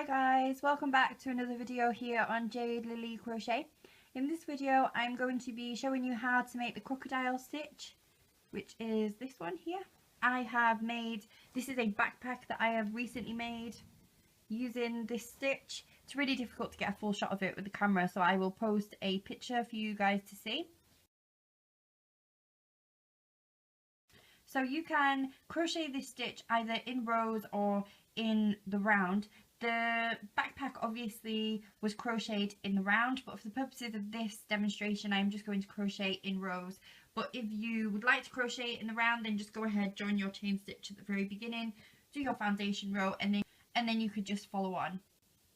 guys, welcome back to another video here on Jade, Lilly Crochet. In this video I'm going to be showing you how to make the crocodile stitch, which is this one here. This is a backpack that I have recently made using this stitch. It's really difficult to get a full shot of it with the camera, so I will post a picture for you guys to see. So you can crochet this stitch either in rows or in the round. The backpack obviously was crocheted in the round, but for the purposes of this demonstration I'm just going to crochet in rows. But if you would like to crochet in the round, then just go ahead, join your chain stitch at the very beginning, do your foundation row, and then you could just follow on.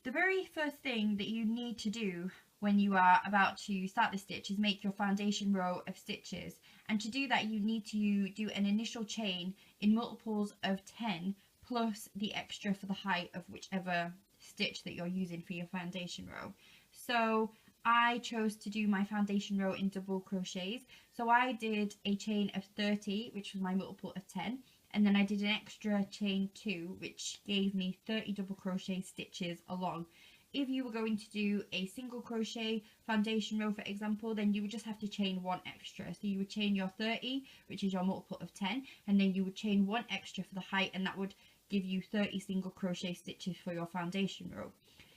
The very first thing that you need to do when you are about to start the stitch is make your foundation row of stitches, and to do that you need to do an initial chain in multiples of 10 plus the extra for the height of whichever stitch that you're using for your foundation row. So I chose to do my foundation row in double crochets, so I did a chain of 30, which was my multiple of 10, and then I did an extra chain 2, which gave me 30 double crochet stitches along. If you were going to do a single crochet foundation row, for example, then you would just have to chain one extra. So you would chain your 30, which is your multiple of 10, and then you would chain one extra for the height, and that would give you 30 single crochet stitches for your foundation row.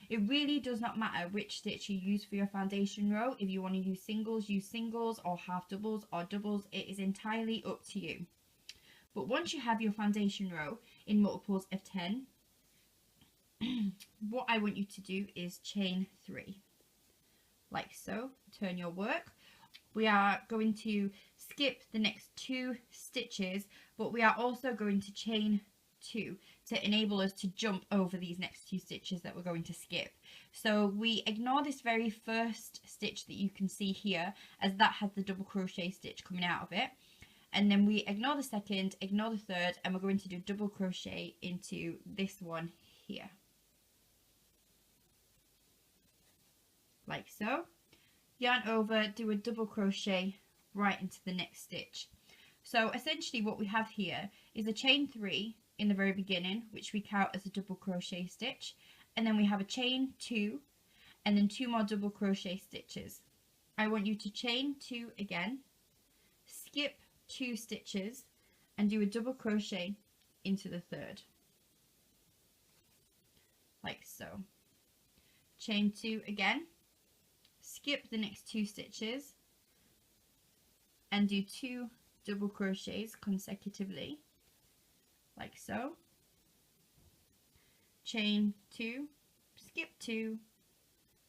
It really does not matter which stitch you use for your foundation row. If you want to use singles, or half doubles or doubles. It is entirely up to you. But once you have your foundation row in multiples of 10, what I want you to do is chain 3, like so. Turn your work. We are going to skip the next 2 stitches, but we are also going to chain 2 to enable us to jump over these next 2 stitches that we're going to skip. So we ignore this very first stitch that you can see here, as that has the double crochet stitch coming out of it, and then we ignore the second, ignore the third, and we're going to do double crochet into this one here, like so. Yarn over, do a double crochet right into the next stitch. So essentially what we have here is a chain 3 in the very beginning, which we count as a double crochet stitch, and then we have a chain 2 and then 2 more double crochet stitches. I want you to chain 2 again, skip 2 stitches, and do a double crochet into the third, like so. Chain 2 again, skip the next 2 stitches, and do 2 double crochets consecutively, like so. Chain 2, skip 2,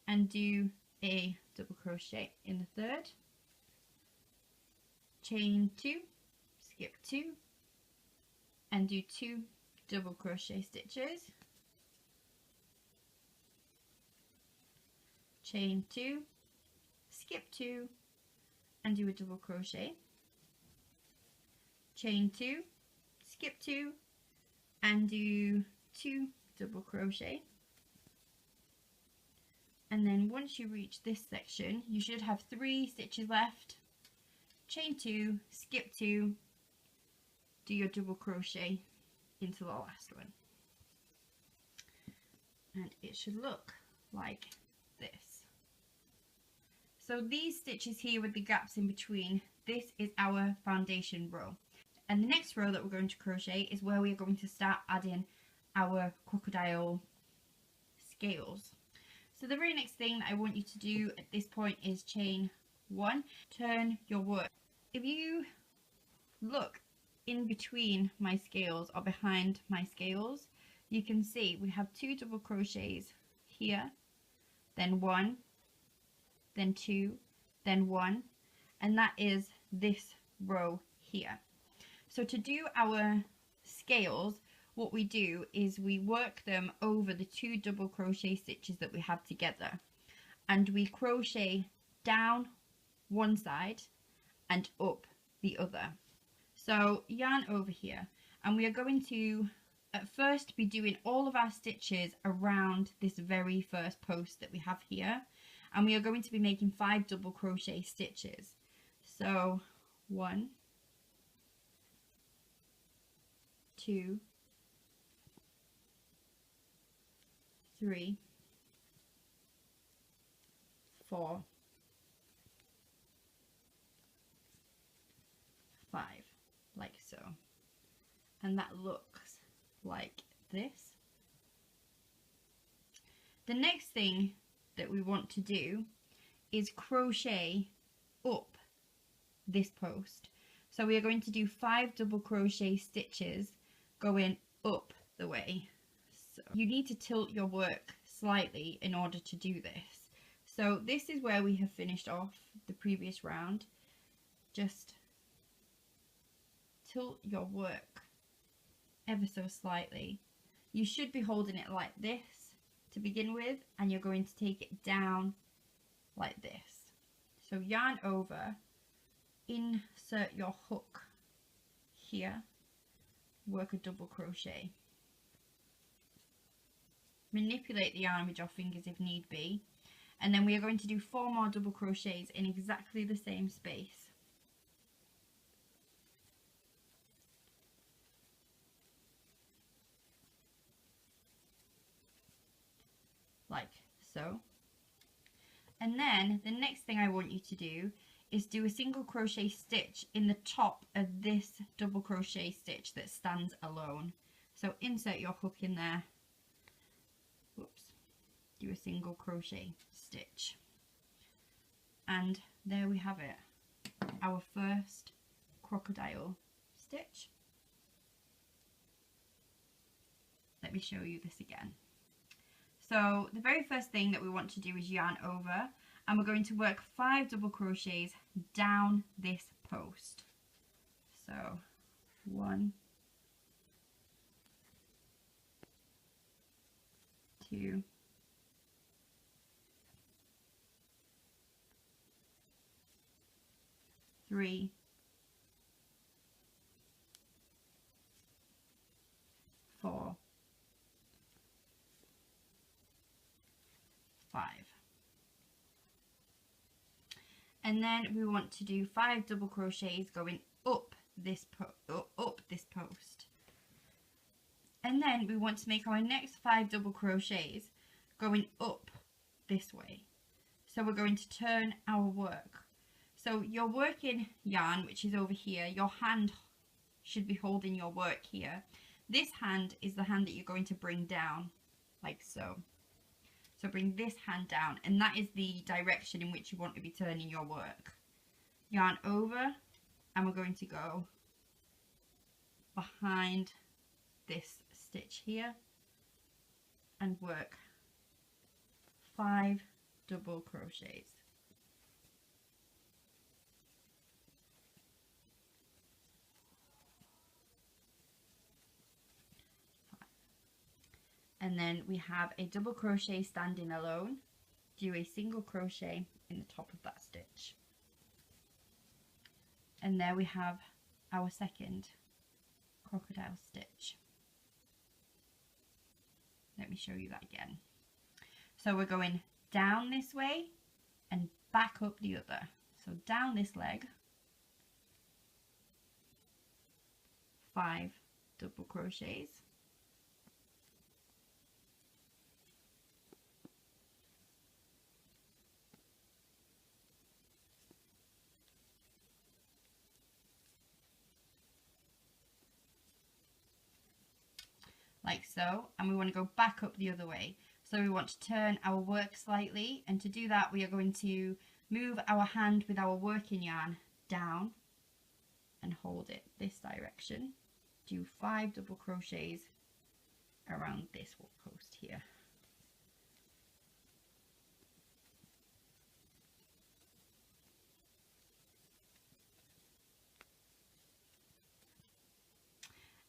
and do a double crochet in the third. Chain 2, skip 2, and do 2 double crochet stitches. Chain 2, skip 2, and do a double crochet. Chain 2, skip 2, and do 2 double crochet. And then once you reach this section, you should have 3 stitches left. Chain 2, skip 2, do your double crochet into the last one, and it should look like this. So these stitches here with the gaps in between, this is our foundation row. And the next row that we're going to crochet is where we are going to start adding our crocodile scales. So the very next thing that I want you to do at this point is chain 1, turn your work. If you look in between my scales or behind my scales, you can see we have 2 double crochets here, then 1, then 2, then 1, and that is this row here. So to do our scales, what we do is we work them over the 2 double crochet stitches that we have together, and we crochet down one side and up the other. So yarn over here, and we are going to at first be doing all of our stitches around this very first post that we have here, and we are going to be making 5 double crochet stitches. So 1, 2, 3, 4, 5, like so. And that looks like this. The next thing that we want to do is crochet up this post. So we are going to do 5 double crochet stitches going up the way. So you need to tilt your work slightly in order to do this. So this is where we have finished off the previous round. Just tilt your work ever so slightly. You should be holding it like this to begin with, and you're going to take it down like this. So yarn over, insert your hook here, work a double crochet. Manipulate the yarn with your fingers if need be, and then we are going to do 4 more double crochets in exactly the same space. Like so. And then the next thing I want you to do is do a single crochet stitch in the top of this double crochet stitch that stands alone. So insert your hook in there. Whoops. Do a single crochet stitch. And there we have it. Our first crocodile stitch. Let me show you this again. So the very first thing that we want to do is yarn over, and we're going to work 5 double crochets down this post. So 1, 2, 3, 4, 5. And then we want to do 5 double crochets going up this post. And then we want to make our next 5 double crochets going up this way. So we're going to turn our work. So your working yarn, which is over here, your hand should be holding your work here. This hand is the hand that you're going to bring down, like so. So bring this hand down, and that is the direction in which you want to be turning your work. Yarn over, and we're going to go behind this stitch here and work 5 double crochets. And then we have a double crochet standing alone. Do a single crochet in the top of that stitch. And there we have our second crocodile stitch. Let me show you that again. So we're going down this way and back up the other. So down this leg, 5 double crochets. Like so, and we want to go back up the other way. So we want to turn our work slightly, and to do that we are going to move our hand with our working yarn down and hold it this direction. Do 5 double crochets around this post here.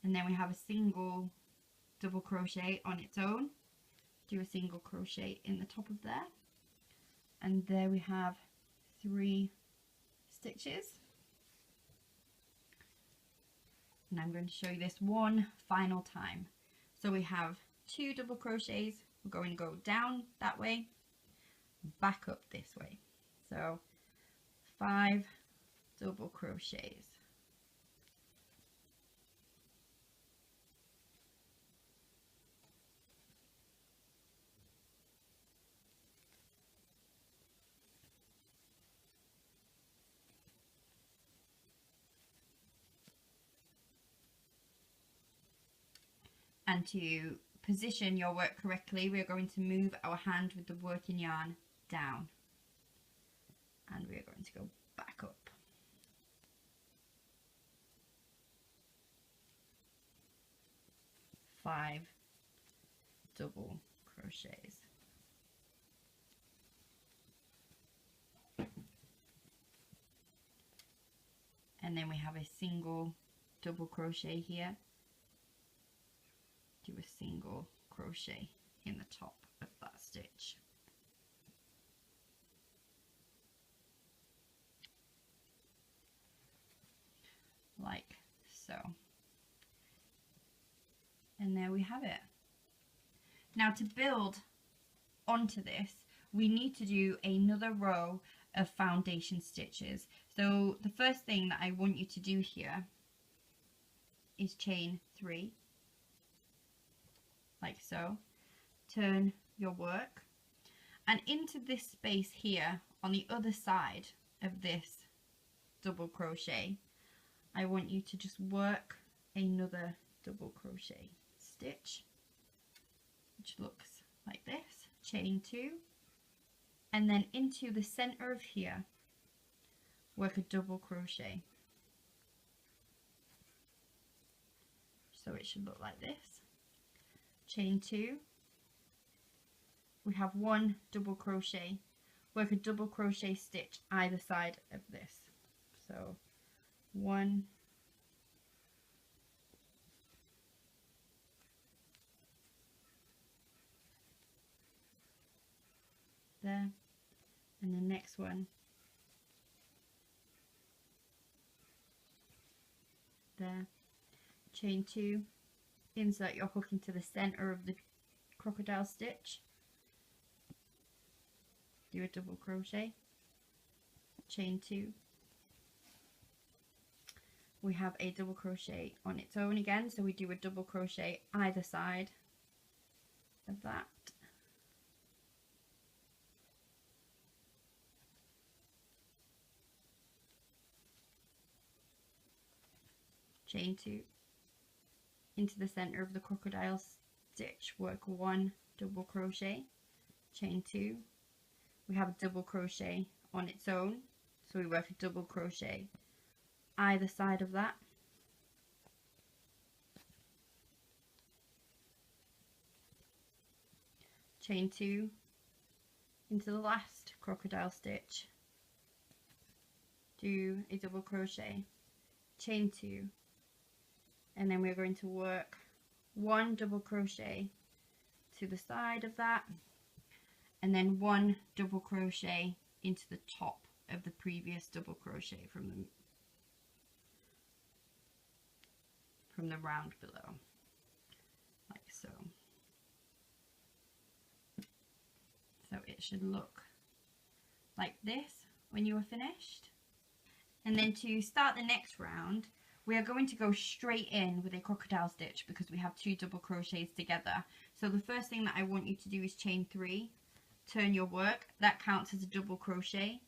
And then we have a single double crochet on its own. Do a single crochet in the top of there, and there we have 3 stitches. And I'm going to show you this one final time. So we have 2 double crochets. We're going to go down that way, back up this way. So 5 double crochets. And to position your work correctly, we are going to move our hand with the working yarn down, and we are going to go back up. Five double crochets. And then we have a single double crochet here. Do a single crochet in the top of that stitch. Like so. And there we have it. Now to build onto this, we need to do another row of foundation stitches. So the first thing that I want you to do here is chain 3, like so. Turn your work, and into this space here on the other side of this double crochet, I want you to just work another double crochet stitch, which looks like this. Chain 2, and then into the center of here, work a double crochet. So it should look like this. Chain 2, we have 1 double crochet, work a double crochet stitch either side of this. So 1, there, and the next one there. Chain 2, insert your hook into the center of the crocodile stitch, do a double crochet, chain 2, we have a double crochet on its own again, so we do a double crochet either side of that, chain 2, into the center of the crocodile stitch, work 1 double crochet, chain 2, we have a double crochet on its own, so we work a double crochet either side of that, chain 2, into the last crocodile stitch, do a double crochet, chain 2, and then we're going to work 1 double crochet to the side of that, and then 1 double crochet into the top of the previous double crochet from the round below, like so. So it should look like this when you are finished. And then to start the next round, we are going to go straight in with a crocodile stitch because we have 2 double crochets together. So the first thing that I want you to do is chain 3, turn your work, that counts as a double crochet,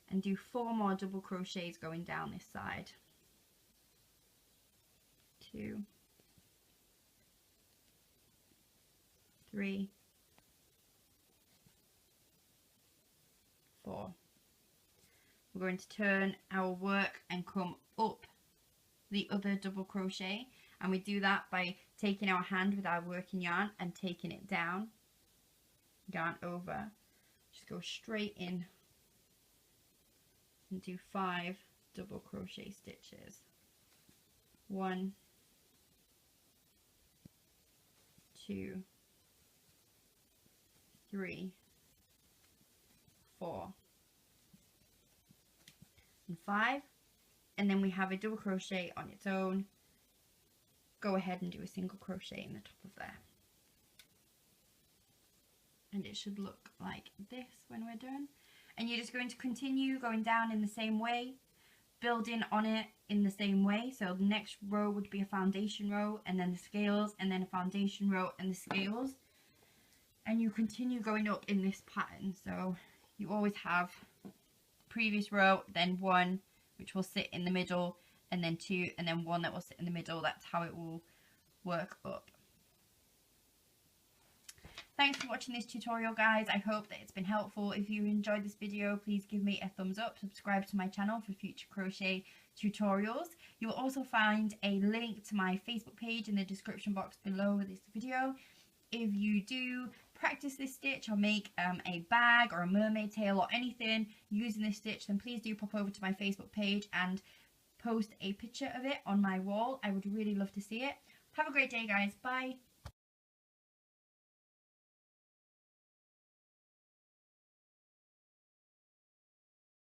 and do 4 more double crochets going down this side. 2, 3, 4. We're going to turn our work and come up the other double crochet, and we do that by taking our hand with our working yarn and taking it down, yarn over, just go straight in and do 5 double crochet stitches. 1, 2, 3, 4, and 5, and then we have a double crochet on its own. Go ahead and do a single crochet in the top of there, and it should look like this when we're done. And you're just going to continue going down in the same way, building on it in the same way. So the next row would be a foundation row, and then the scales, and then a foundation row and the scales, and you continue going up in this pattern. So you always have previous row, then 1 which will sit in the middle, and then 2, and then 1 that will sit in the middle. That's how it will work up. Thanks for watching this tutorial, guys. I hope that it's been helpful. If you enjoyed this video, please give me a thumbs up, subscribe to my channel for future crochet tutorials. You will also find a link to my Facebook page in the description box below this video. If you do practice this stitch or make a bag or a mermaid tail or anything using this stitch, then please do pop over to my Facebook page and post a picture of it on my wall. I would really love to see it. Have a great day, guys. Bye.